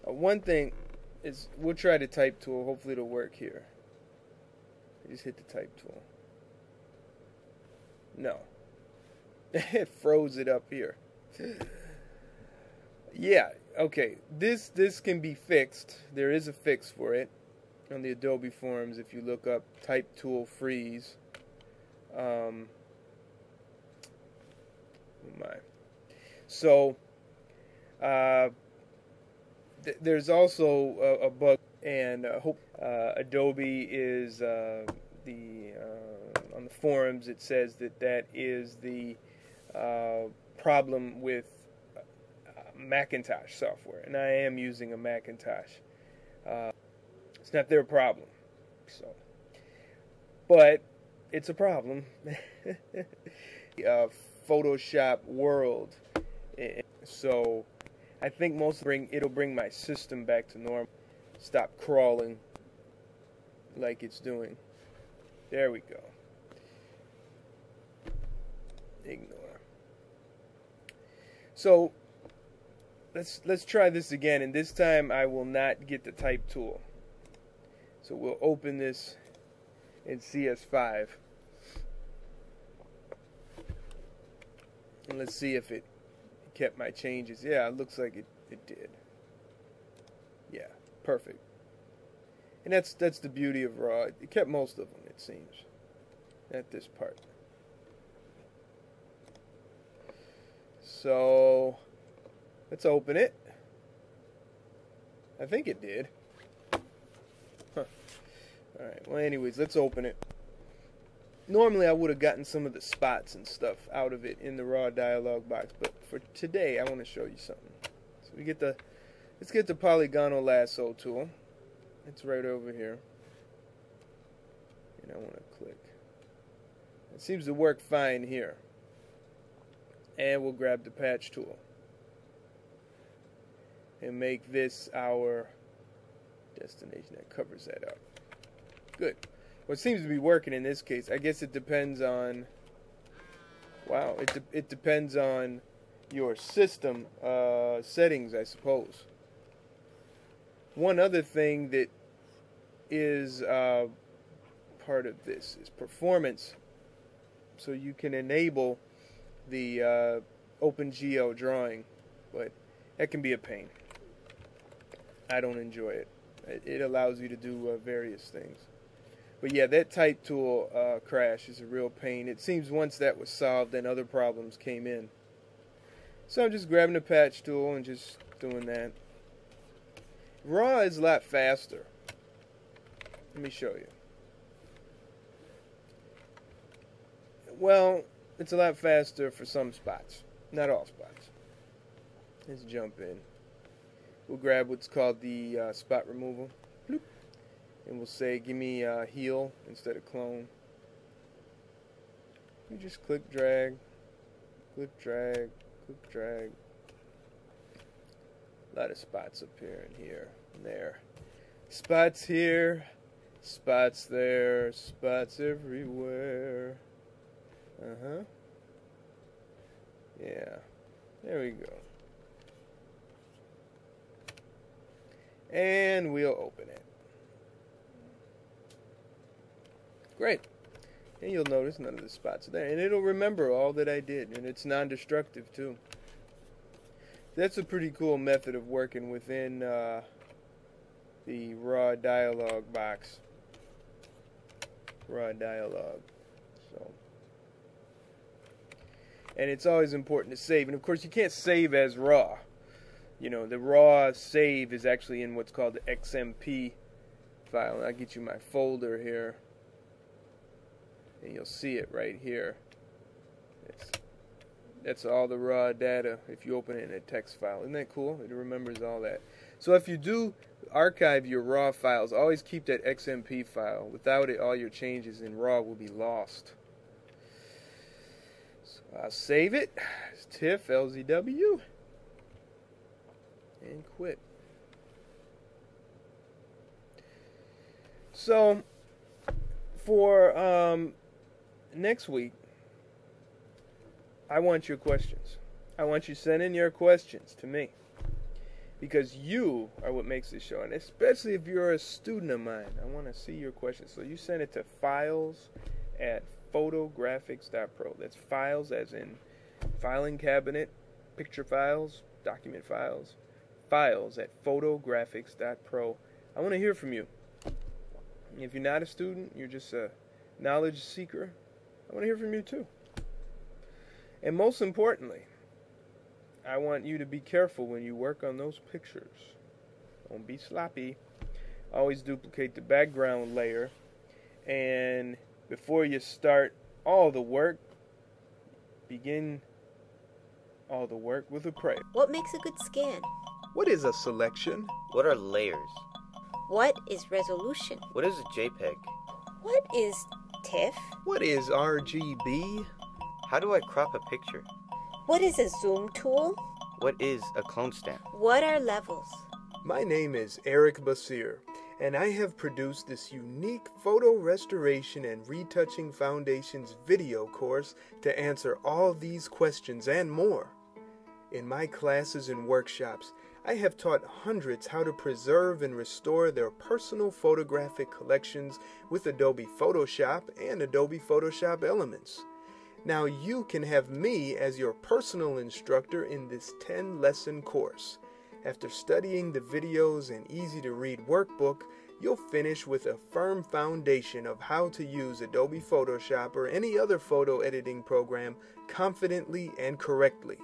One thing is, we'll try the type tool. Hopefully it'll work here. Just hit the type tool. No. It froze it up here. Yeah, okay. This can be fixed. There is a fix for it on the Adobe forums. If you look up type tool freeze. Oh my. So there's also a bug, and Adobe is on the forums. It says that is the problem with Macintosh software, and I am using a Macintosh. It's not their problem, so, but it's a problem. Photoshop world. So I think it'll bring my system back to normal. Stop crawling like it's doing. There we go. Ignore. So let's try this again, and this time I will not get the type tool. So we'll open this in CS5. And let's see if it kept my changes. Yeah, it looks like it did. Yeah, perfect. And that's the beauty of RAW. It kept most of them, it seems. At this part. So let's open it. I think it did. Huh. Alright, well anyways, let's open it. Normally I would have gotten some of the spots and stuff out of it in the raw dialog box, but for today I want to show you something. So let's get the polygonal lasso tool. It's right over here. And I want to click. It seems to work fine here. And we'll grab the patch tool and make this our destination. That covers that up. Good. What seems to be working in this case, I guess it depends on, wow, it depends on your system settings, I suppose. One other thing that is part of this is performance. So you can enable the OpenGL drawing, but that can be a pain. I don't enjoy it. It allows you to do various things. But yeah, that type tool crash is a real pain. It seems once that was solved, then other problems came in. So I'm just grabbing the patch tool and just doing that. RAW is a lot faster. Let me show you. Well, it's a lot faster for some spots. Not all spots. Let's jump in. We'll grab what's called the spot removal. Bloop. And we'll say, give me heal instead of clone. You just click, drag, click, drag, click, drag. A lot of spots up here and here and there. Spots here, spots there, spots everywhere. Yeah, there we go. And we'll open it. Great. And you'll notice none of the spots are there. And it'll remember all that I did. And it's non-destructive too. That's a pretty cool method of working within the raw dialog box. Raw dialog. So. And it's always important to save. And of course you can't save as raw. You know, the raw save is actually in what's called the XMP file. And I'll get you my folder here. And you'll see it right here. That's all the raw data if you open it in a text file. Isn't that cool? It remembers all that. So if you do archive your raw files, always keep that XMP file. Without it, all your changes in raw will be lost. So I'll save it. It's TIFF LZW. And quit. So for next week, I want your questions. I want you to send in your questions to me. because you are what makes this show. And especially if you're a student of mine, I want to see your questions. So you send it to files@photografix.pro. That's files as in filing cabinet, picture files, document files. Files@photografix.pro. I want to hear from you. If you're not a student, you're just a knowledge seeker, I want to hear from you too. And most importantly, I want you to be careful when you work on those pictures. Don't be sloppy. Always duplicate the background layer. And before you start all the work, begin all the work with a prayer. What makes a good scan? What is a selection? What are layers? What is resolution? What is a JPEG? What is TIFF? What is RGB? How do I crop a picture? What is a zoom tool? What is a clone stamp? What are levels? My name is Eric Basir, and I have produced this unique photo restoration and retouching foundations video course to answer all these questions and more. In my classes and workshops, I have taught hundreds how to preserve and restore their personal photographic collections with Adobe Photoshop and Adobe Photoshop Elements. Now you can have me as your personal instructor in this 10-lesson course. After studying the videos and easy-to-read workbook, you'll finish with a firm foundation of how to use Adobe Photoshop or any other photo editing program confidently and correctly.